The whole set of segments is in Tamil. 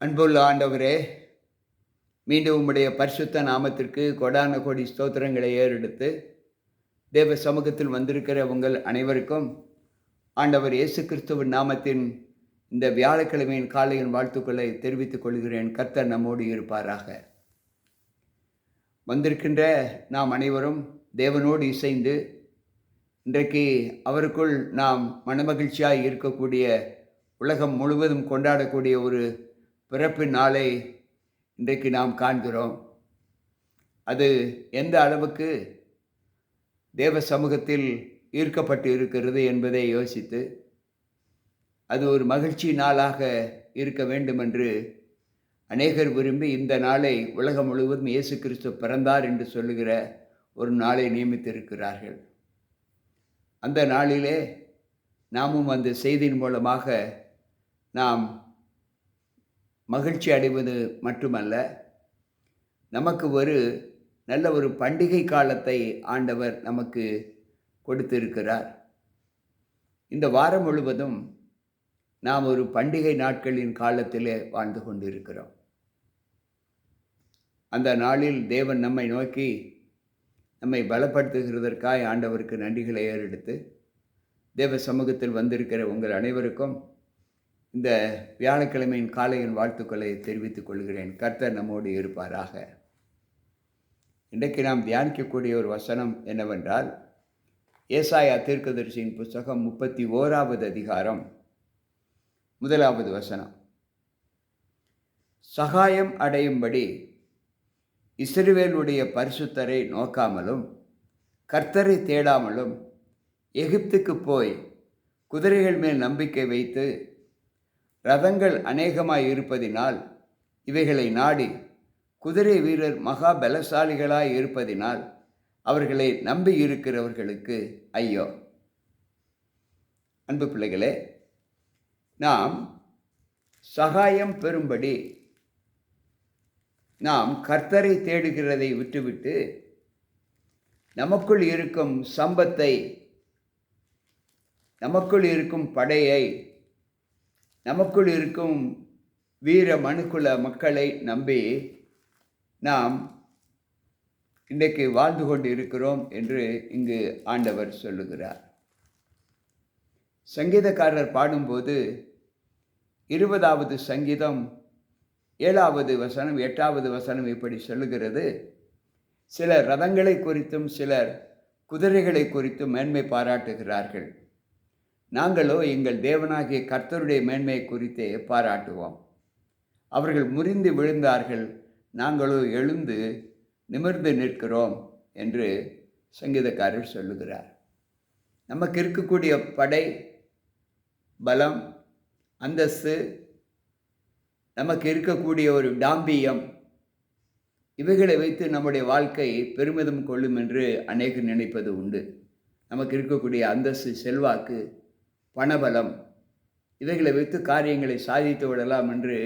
அன்புள்ள ஆண்டவரே, மீண்டும் உம்முடைய பரிசுத்த நாமத்திற்கு கொடான கோடி ஸ்தோத்திரங்களை ஏறெடுத்து, தேவ சமூகத்தில் வந்திருக்கிற உங்கள் அனைவருக்கும், ஆண்டவர் இயேசு கிறிஸ்துவின் நாமத்தின் இந்த வியாழக்கிழமையின் காலையின் வாழ்த்துக்களை தெரிவித்துக் கொள்கிறேன். கர்த்தர் நம்மோடு இருப்பாராக. வந்திருக்கின்ற நாம் அனைவரும் தேவனோடு இசைந்து, இன்றைக்கு அவருக்குள் நாம் மனமகிழ்ச்சியாய் இருக்கக்கூடிய, உலகம் முழுவதும் கொண்டாடக்கூடிய ஒரு பிறப்பின் நாளை இன்றைக்கு நாம் காண்கிறோம். அது எந்த அளவுக்கு தேவ சமூகத்தில் ஈர்க்கப்பட்டு இருக்கிறது என்பதை யோசித்து, அது ஒரு மகிழ்ச்சி நாளாக இருக்க வேண்டும் என்று அநேகர் விரும்பி இந்த நாளை உலகம் முழுவதும் இயேசு கிறிஸ்து பிறந்தார் என்று சொல்லுகிற ஒரு நாளை நியமித்திருக்கிறார்கள். அந்த நாளிலே நாமும் அந்த செய்தியின் மூலமாக நாம் மகிழ்ச்சி அடைவது மட்டுமல்ல, நமக்கு ஒரு நல்ல ஒரு பண்டிகை காலத்தை ஆண்டவர் நமக்கு கொடுத்திருக்கிறார். இந்த வாரம் முழுவதும் நாம் ஒரு பண்டிகை நாட்களின் காலத்திலே வாழ்ந்து கொண்டிருக்கிறோம். அந்த நாளில் தேவன் நம்மை நோக்கி நம்மை பலப்படுத்துகிறதற்காய் ஆண்டவருக்கு நன்றிகளை ஏறெடுத்து, தேவ சமூகத்தில் வந்திருக்கிற உங்கள் அனைவருக்கும் இந்த வியாழக்கிழமையின் காலையின் வாழ்த்துக்களை தெரிவித்துக் கொள்கிறேன். கர்த்தர் நம்மோடு இருப்பாராக. இன்றைக்கு நாம் தியானிக்கக்கூடிய ஒரு வசனம் என்னவென்றால், ஏசாயா தீர்க்கதரிசியின் புத்தகம் 31வது அதிகாரம் 1வது வசனம். சகாயம் அடையும்படி இஸ்ரவேலுடைய பரிசுத்தரை நோக்காமலும் கர்த்தரை தேடாமலும் எகிப்துக்கு போய் குதிரைகள் மேல் நம்பிக்கை வைத்து ரதங்கள் அநேகமாய் இருப்பதினால் இவைகளை நாடி, குதிரை வீரர் மகா பலசாலிகளாய் இருப்பதினால் அவர்களை நம்பி இருக்கிறவர்களுக்கு ஐயோ. அன்பு பிள்ளைகளே, நாம் சகாயம் பெறும்படி நாம் கர்த்தரை தேடுகிறதை விட்டுவிட்டு நமக்குள் இருக்கும் சம்பத்தை, நமக்குள் இருக்கும் படையை, நமக்குள் இருக்கும் வீர மனுக்குல மக்களை நம்பி நாம் இன்றைக்கு வாழ்ந்து கொண்டு இருக்கிறோம் என்று இங்கு ஆண்டவர் சொல்லுகிறார். சங்கீதக்காரர் பாடும்போது 20வது சங்கீதம் 7வது வசனம் 8வது வசனம் இப்படி சொல்லுகிறது. சிலர் ரதங்களை குறித்தும் சிலர் குதிரைகளை குறித்தும் மேன்மை பாராட்டுகிறார்கள். நாங்களோ எங்கள் தேவனாகிய கர்த்தருடைய மேன்மையை குறித்தே பாராட்டுவோம். அவர்கள் முறிந்து விழுந்தார்கள், நாங்களோ எழுந்து நிமிர்ந்து நிற்கிறோம் என்று சங்கீதக்காரர் சொல்லுகிறார். நமக்கு இருக்கக்கூடிய படை, பலம், அந்தஸ்து, நமக்கு இருக்கக்கூடிய ஒரு டாம்பியம், இவைகளை வைத்து நம்முடைய வாழ்க்கை பெருமிதம் கொள்ளும் என்று அநேகர் நினைப்பது உண்டு. நமக்கு இருக்கக்கூடிய அந்தஸ்து, செல்வாக்கு, பணபலம், இவைகளை வைத்து காரியங்களை சாதித்து விடலாம் என்று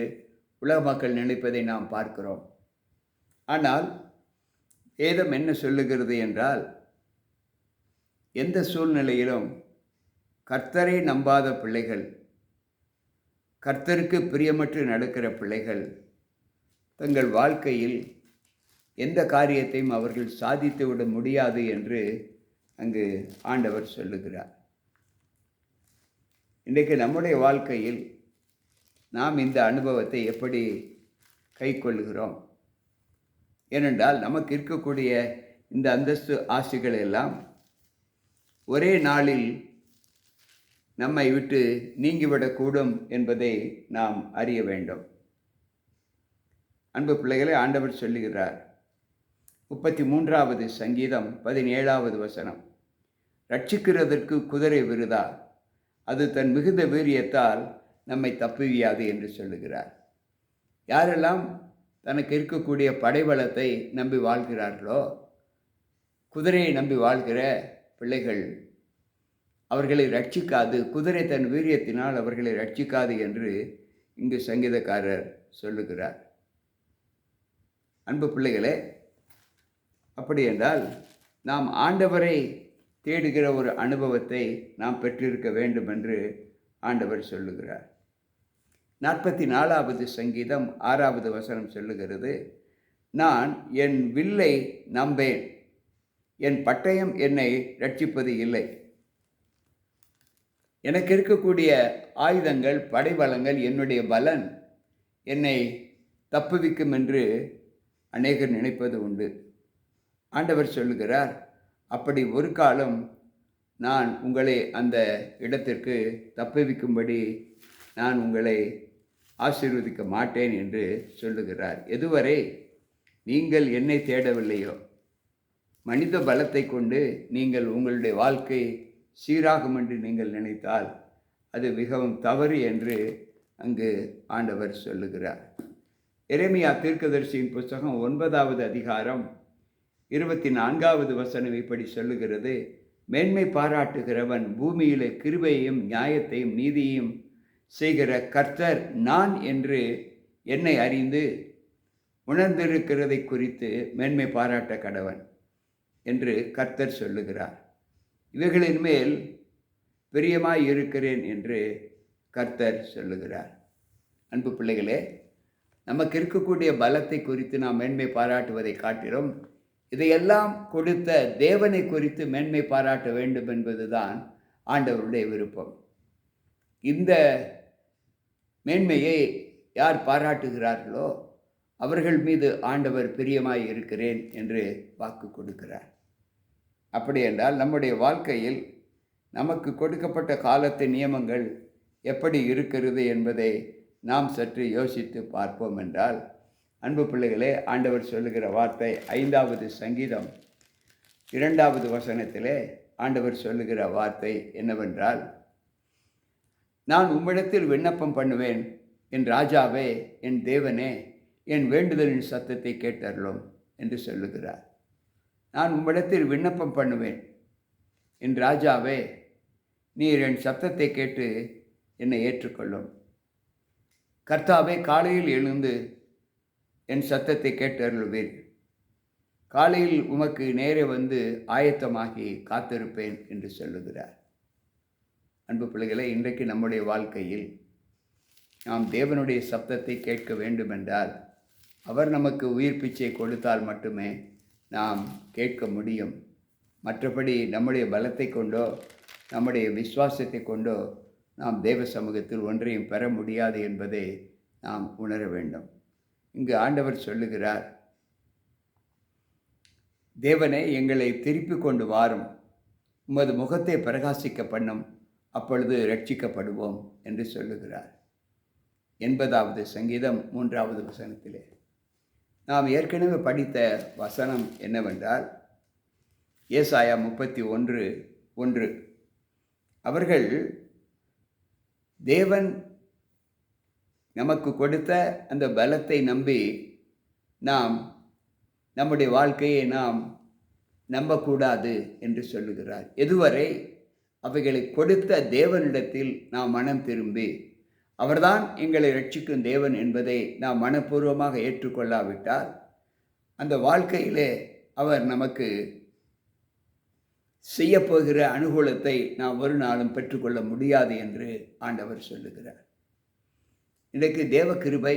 உலக மக்கள் நினைப்பதை நாம் பார்க்கிறோம். ஆனால் வேதம் என்ன சொல்லுகிறது என்றால், எந்த சூழ்நிலையிலும் கர்த்தரை நம்பாத பிள்ளைகள், கர்த்தருக்கு பிரியமற்று நடக்கிற பிள்ளைகள் தங்கள் வாழ்க்கையில் எந்த காரியத்தையும் அவர்கள் சாதித்து விட முடியாது என்று அங்கு ஆண்டவர் சொல்லுகிறார். இன்றைக்கு நம்முடைய வாழ்க்கையில் நாம் இந்த அனுபவத்தை எப்படி கைக்கொள்கிறோம்? ஏனென்றால் நமக்கு இருக்கக்கூடிய இந்த அந்தஸ்து, ஆசைகள் எல்லாம் ஒரே நாளில் நம்மை விட்டு நீங்கிவிடக்கூடும் என்பதை நாம் அறிய வேண்டும். அன்பு பிள்ளைகளை, ஆண்டவர் சொல்லுகிறார் 33வது சங்கீதம் 17வது வசனம். ரட்சிக்கிறதற்கு குதிரை விருதா, அது தன் மிகுந்த வீரியத்தால் நம்மை தப்புவியாது என்று சொல்லுகிறார். யாரெல்லாம் தனக்கு இருக்கக்கூடிய படைபலத்தை நம்பி வாழ்கிறார்களோ, குதிரையை நம்பி வாழ்கிற பிள்ளைகள் அவர்களை ரட்சிக்காது, குதிரை தன் வீரியத்தினால் அவர்களை ரட்சிக்காது என்று இங்கு சங்கீதக்காரர் சொல்லுகிறார். அன்பு பிள்ளைகளே, அப்படி என்றால் நாம் ஆண்டவரை தேடுகிற ஒரு அனுபவத்தை நாம் பெற்றிருக்க வேண்டும் என்று ஆண்டவர் சொல்லுகிறார். 44வது சங்கீதம் 6வது வசனம் சொல்லுகிறது, நான் என் வில்லை நம்பேன், என் பட்டயம் என்னை ரட்சிப்பது இல்லை. எனக்கு இருக்கக்கூடிய ஆயுதங்கள், படைபலங்கள், என்னுடைய பலன் என்னை தப்புவிக்கும் என்று அநேகர் நினைப்பது உண்டு. ஆண்டவர் சொல்லுகிறார், அப்படி ஒரு காலம் நான் உங்களை அந்த இடத்திற்கு தப்புவிக்கும்படி நான் உங்களை ஆசீர்வதிக்க மாட்டேன் என்று சொல்லுகிறார். எதுவரை நீங்கள் என்னை தேடவில்லையோ, மனித பலத்தை கொண்டு நீங்கள் உங்களுடைய வாழ்க்கை சீராகும் என்று நீங்கள் நினைத்தால் அது மிகவும் தவறு என்று அங்கு ஆண்டவர் சொல்லுகிறார். எரேமியா தீர்க்கதரிசியின் புத்தகம் 9வது அதிகாரம் 24வது வசனம் இப்படி சொல்லுகிறது, மேன்மை பாராட்டுகிறவன் பூமியிலே கிருபையையும் நியாயத்தையும் நீதியையும் செய்கிற கர்த்தர் நான் என்று என்னை அறிந்து உணர்ந்திருக்கிறதை குறித்து மேன்மை பாராட்ட கடவன் என்று கர்த்தர் சொல்லுகிறார். இவைகளின் மேல் பிரியமாய் இருக்கிறேன் என்று கர்த்தர் சொல்லுகிறார். அன்பு பிள்ளைகளே, நமக்கு இருக்கக்கூடிய பலத்தை குறித்து நாம் மேன்மை பாராட்டுவதை காட்டிலும் இதையெல்லாம் கொடுத்த தேவனை குறித்து மேன்மை பாராட்ட வேண்டும் என்பதுதான் ஆண்டவருடைய விருப்பம். இந்த மேன்மையை யார் பாராட்டுகிறார்களோ அவர்கள் மீது ஆண்டவர் பிரியமாய் இருக்கிறேன் என்று வாக்கு கொடுக்கிறார். அப்படி என்றால் நம்முடைய வாழ்க்கையில் நமக்கு கொடுக்கப்பட்ட காலத்தின் நியமங்கள் எப்படி இருக்கிறது என்பதை நாம் சற்று யோசித்து பார்ப்போம் என்றால், அன்பு பிள்ளைகளே, ஆண்டவர் சொல்லுகிற வார்த்தை 5வது சங்கீதம் 2வது வசனத்திலே ஆண்டவர் சொல்லுகிற வார்த்தை என்னவென்றால், நான் உம்மிடத்தில் விண்ணப்பம் பண்ணுவேன், என் ராஜாவே, என் தேவனே, என் வேண்டுதலின் சத்தத்தை கேட்டருளும் என்று சொல்லுகிறார். நான் உம்மிடத்தில் விண்ணப்பம் பண்ணுவேன், என் ராஜாவே, நீர் என் சத்தத்தை கேட்டு என்னை ஏற்றுக்கொள்ளும். கர்த்தாவே, காலையில் எழுந்து என் சத்தத்தை கேட்டருளுவீர். காலையில் உமக்கு நேரே வந்து ஆயத்தமாகி காத்திருப்பேன் என்று சொல்லுகிறார். அன்பு பிள்ளைகளை, இன்றைக்கு நம்முடைய வாழ்க்கையில் நாம் தேவனுடைய சப்தத்தை கேட்க வேண்டுமென்றால் அவர் நமக்கு உயிர் பிச்சை கொடுத்தால் மட்டுமே நாம் கேட்க முடியும். மற்றபடி நம்முடைய பலத்தை கொண்டோ நம்முடைய விசுவாசத்தை கொண்டோ நாம் தேவ சமூகத்தில் ஒன்றையும் பெற முடியாது என்பதை நாம் உணர வேண்டும். இங்கு ஆண்டவர் சொல்லுகிறார், தேவனே, எங்களை திருப்பி கொண்டு வாரும், உமது முகத்தை பிரகாசிக்க பண்ணும், அப்பொழுது ரட்சிக்கப்படுவோம் என்று சொல்லுகிறார். 80வது சங்கீதம் 3வது வசனத்திலே நாம் ஏற்கனவே படித்த வசனம் என்னவென்றால், ஏசாயா 31:1, அவர்கள் தேவன் நமக்கு கொடுத்த அந்த பலத்தை நம்பி நாம் நம்முடைய வாழ்க்கையை நாம் நம்பக்கூடாது என்று சொல்லுகிறார். எதுவரை அவைகளை கொடுத்த தேவனிடத்தில் நாம் மனம் திரும்பி அவர்தான் எங்களை ரட்சிக்கும் தேவன் என்பதை நாம் மனப்பூர்வமாக ஏற்றுக்கொள்ளாவிட்டால் அந்த வாழ்க்கையிலே அவர் நமக்கு செய்யப்போகிற அனுகூலத்தை நாம் ஒரு நாளும் பெற்றுக்கொள்ள முடியாது என்று ஆண்டவர் சொல்லுகிறார். இன்றைக்கு தேவ கிருபை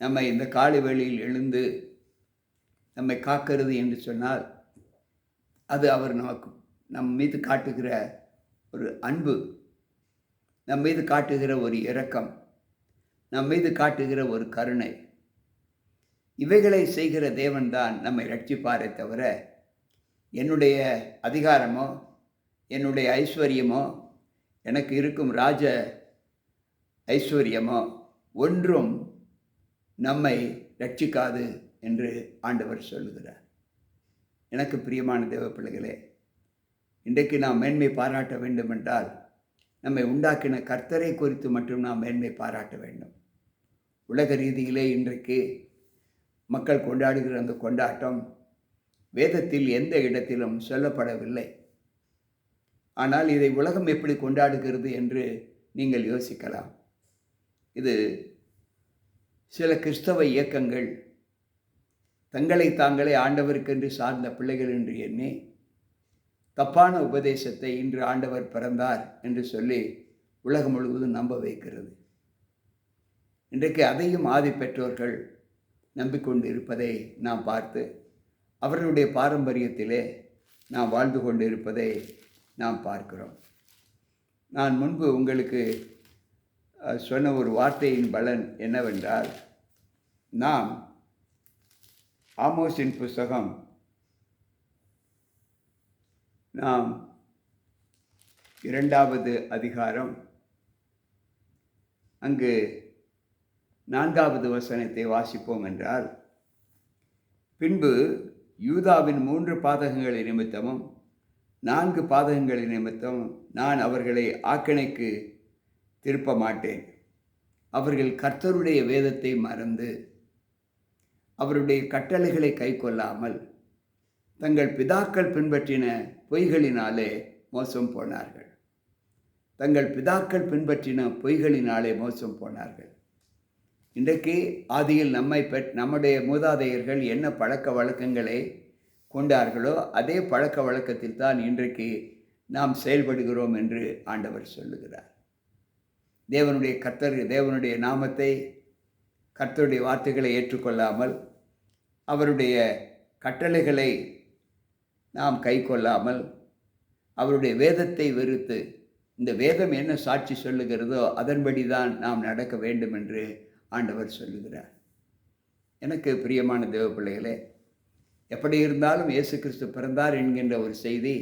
நம்மை இந்த காலை வேளையில் எழுந்து நம்மை காக்கிறது என்று சொன்னால் அது அவர் நமக்கு நம் மீது காட்டுகிற ஒரு அன்பு, நம் மீது காட்டுகிற ஒரு இரக்கம், நம் மீது காட்டுகிற ஒரு கருணை. இவைகளை செய்கிற தேவன்தான் நம்மை ரட்சிப்பாரே தவிர என்னுடைய அதிகாரமோ என்னுடைய ஐஸ்வர்யமோ எனக்கு இருக்கும் ராஜ ஐஸ்வர்யமோ ஒன்றும் நம்மை ரட்சிக்காது என்று ஆண்டவர் சொல்லுகிறார். எனக்கு பிரியமான தேவ பிள்ளைகளே, இன்றைக்கு நாம் மேன்மை பாராட்ட வேண்டுமென்றால் நம்மை உண்டாக்கின கர்த்தரை குறித்து மட்டும் நாம் மேன்மை பாராட்ட வேண்டும். உலக ரீதியிலே இன்றைக்கு மக்கள் கொண்டாடுகிற அந்த கொண்டாட்டம் வேதத்தில் எந்த இடத்திலும் சொல்லப்படவில்லை. ஆனால் இதை உலகம் எப்படி கொண்டாடுகிறது என்று நீங்கள் யோசிக்கலாம். இது சில கிறிஸ்தவ இயக்கங்கள் தங்களை தாங்களே ஆண்டவருக்கென்று சார்ந்த பிள்ளைகள் என்று எண்ணி தப்பான உபதேசத்தை இன்று ஆண்டவர் பிறந்தார் என்று சொல்லி உலகம் முழுவதும் நம்ப வைக்கிறது. இன்றைக்கு அதையும் ஆதி பெற்றோர்கள் நம்பிக்கொண்டு இருப்பதை நாம் பார்த்து அவர்களுடைய பாரம்பரியத்திலே நாம் வாழ்ந்து கொண்டு இருப்பதை நாம் பார்க்கிறோம். நான் முன்பு உங்களுக்கு சொன்ன ஒரு வார்த்தையின் பலன் என்னவென்றால், நாம் ஆமோஸின் புஸ்தகம் நாம் 2வது அதிகாரம் அங்கு 4வது வசனத்தை வாசிப்போம் என்றால், பின்பு யூதாவின் 3 பாதகங்களின் நிமித்தமும் 4 பாதகங்களின் நிமித்தமும் நான் அவர்களை ஆக்கினைக்கு திருப்ப மாட்டேன். அவர்கள் கர்த்தருடைய வேதத்தை மறந்து அவருடைய கட்டளைகளை கைக்கொள்ளாமல் தங்கள் பிதாக்கள் பின்பற்றின பொய்களினாலே மோசம் போனார்கள். தங்கள் பிதாக்கள் பின்பற்றின பொய்களினாலே மோசம் போனார்கள். இன்றைக்கு ஆதியில் நம்முடைய மூதாதையர்கள் என்ன பழக்க வழக்கங்களை கொண்டார்களோ அதே பழக்க வழக்கத்தில் தான் இன்றைக்கு நாம் செயல்படுகிறோம் என்று ஆண்டவர் சொல்லுகிறார். தேவனுடைய நாமத்தை, கர்த்தருடைய வார்த்தைகளை ஏற்றுக்கொள்ளாமல் அவருடைய கட்டளைகளை நாம் கைக்கொள்ளாமல் அவருடைய வேதத்தை வெறுத்து, இந்த வேதம் என்ன சாட்சி சொல்லுகிறதோ அதன்படி தான் நாம் நடக்க வேண்டும் என்று ஆண்டவர் சொல்லுகிறார். எனக்கு பிரியமான தேவ பிள்ளைகளே, எப்படி இருந்தாலும் இயேசு கிறிஸ்து பிறந்தார் என்கின்ற ஒரு செய்தி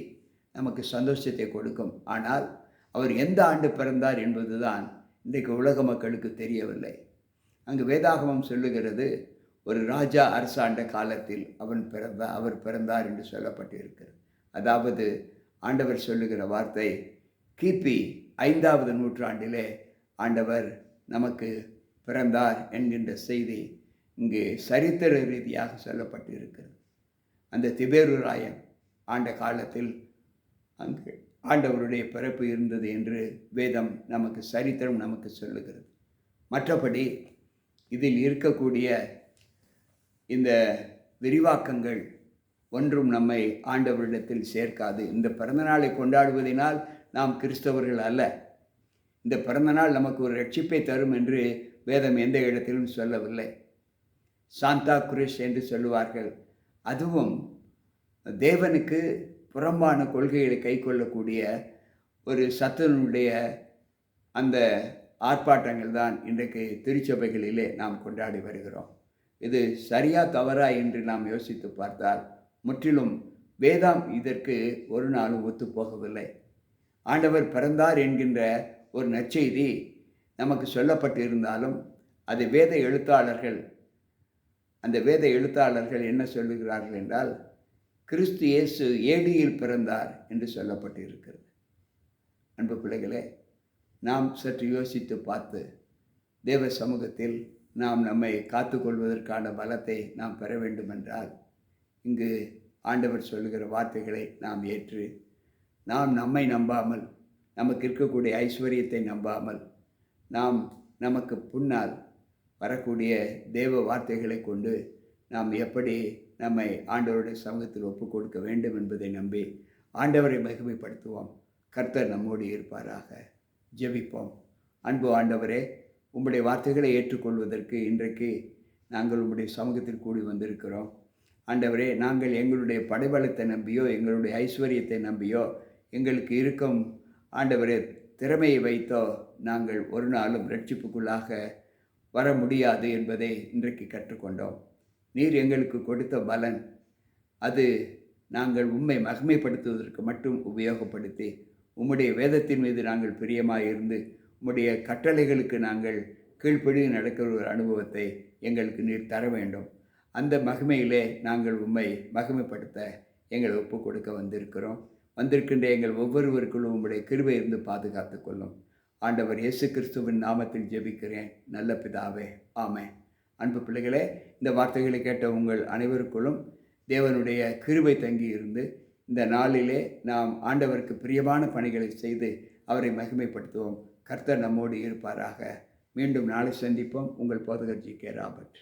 நமக்கு சந்தோஷத்தை கொடுக்கும். ஆனால் அவர் எந்த ஆண்டு பிறந்தார் என்பதுதான் இன்றைக்கு உலக மக்களுக்கு தெரியவில்லை. அங்கு வேதாகமம் சொல்லுகிறது, ஒரு ராஜா அரசாண்ட காலத்தில் அவர் பிறந்தார் என்று சொல்லப்பட்டிருக்கிறது. அதாவது ஆண்டவர் சொல்லுகிற வார்த்தை, கிபி 5வது நூற்றாண்டிலே ஆண்டவர் நமக்கு பிறந்தார் என்கின்ற செய்தி இங்கு சரித்திர ரீதியாக சொல்லப்பட்டிருக்கிறது. அந்த திபேருராயன் ஆண்ட காலத்தில் அங்கு ஆண்டவருடைய பிறப்பு இருந்தது என்று வேதம் சரித்திரம் நமக்கு சொல்லுகிறது. மற்றபடி இதில் இருக்கக்கூடிய இந்த விரிவாக்கங்கள் ஒன்றும் நம்மை ஆண்டவரிடத்தில் சேர்க்காது. இந்த பிறந்தநாளை கொண்டாடுவதனால் நாம் கிறிஸ்தவர்கள் அல்ல. இந்த பிறந்தநாள் நமக்கு ஒரு ரட்சிப்பை தரும் என்று வேதம் எந்த இடத்திலும் சொல்லவில்லை. சாந்தா குரிஷ் என்று சொல்லுவார்கள். அதுவும் தேவனுக்கு புறம்பான கொள்கைகளை கைக்கொள்ளக்கூடிய ஒரு சத்துனுடைய அந்த ஆர்ப்பாட்டங்கள் தான் இன்றைக்கு திருச்சபைகளிலே நாம் கொண்டாடி வருகிறோம். இது சரியா தவறா என்று நாம் யோசித்து பார்த்தால் முற்றிலும் வேதம் இதற்கு ஒரு நாளும் ஒத்துப்போகவில்லை. ஆண்டவர் பிறந்தார் என்கின்ற ஒரு நற்செய்தி நமக்கு சொல்லப்பட்டு இருந்தாலும் அது அந்த வேத எழுத்தாளர்கள் என்ன சொல்லுகிறார்கள் என்றால், கிறிஸ்து இயேசு ஏடியில் பிறந்தார் என்று சொல்லப்பட்டு இருக்கிறது. அன்பு பிள்ளைகளே, நாம் சற்று யோசித்து பார்த்து தேவ சமூகத்தில் நாம் நம்மை காத்துக்கொள்வதற்கான பலத்தை நாம் பெற வேண்டும் என்றால், இங்கு ஆண்டவர் சொல்லுகிற வார்த்தைகளை நாம் ஏற்று, நாம் நம்மை நம்பாமல், நமக்கு இருக்கக்கூடிய ஐஸ்வர்யத்தை நம்பாமல், நமக்கு பின்னால் வரக்கூடிய தேவ வார்த்தைகளை கொண்டு நாம் எப்படி நம்மை ஆண்டவருடைய சமூகத்தில் ஒப்புக் கொடுக்க வேண்டும் என்பதை நம்பி ஆண்டவரை மகிமைப்படுத்துவோம். கர்த்தர் நம்மோடு இருப்பாராக. ஜெபிப்போம். அன்பு ஆண்டவரே, உம்முடைய வார்த்தைகளை ஏற்றுக்கொள்வதற்கு இன்றைக்கு நாங்கள் உம்முடைய சமூகத்தில் கூடி வந்திருக்கிறோம். ஆண்டவரே, நாங்கள் எங்களுடைய படைபலத்தை நம்பியோ எங்களுடைய ஐஸ்வர்யத்தை நம்பியோ எங்களுக்கு இருக்கும் ஆண்டவரே திறமையை வைத்தோ நாங்கள் ஒரு நாளும் ரட்சிப்புக்குள்ளாக வர முடியாது என்பதை இன்றைக்கு கற்றுக்கொண்டோம். நீர் எங்களுக்கு கொடுத்த பலன் அது நாங்கள் உம்மை மகிமைப்படுத்துவதற்கு மட்டும் உபயோகப்படுத்தி உம்முடைய வேதத்தின் மீது நாங்கள் பிரியமாக இருந்து உம்முடைய கட்டளைகளுக்கு நாங்கள் கீழ்ப்படி நடக்கிற ஒரு அனுபவத்தை எங்களுக்கு நீர் தர வேண்டும். அந்த மகிமையிலே நாங்கள் உம்மை மகிமைப்படுத்த எங்களை ஒப்புக் கொடுக்க வந்திருக்கின்ற எங்கள் ஒவ்வொருவருக்குள்ளும் உம்முடைய கிருபை இருந்து பாதுகாத்து கொள்ளும். ஆண்டவர் இயேசு கிறிஸ்துவின் நாமத்தில் ஜெபிக்கிறேன் நல்ல பிதாவே, ஆமென். அன்பு பிள்ளைகளே, இந்த வார்த்தைகளை கேட்ட உங்கள் அனைவருக்குள்ளும் தேவனுடைய கிருபை தங்கி இருந்து இந்த நாளிலே நாம் ஆண்டவருக்கு பிரியமான பணிகளை செய்து அவரை மகிமைப்படுத்துவோம். கர்த்தர் நம்மோடு இருப்பாராக. மீண்டும் நாளை சந்திப்போம். உங்கள் போதகர் ஜி.கே. ராபர்ட்.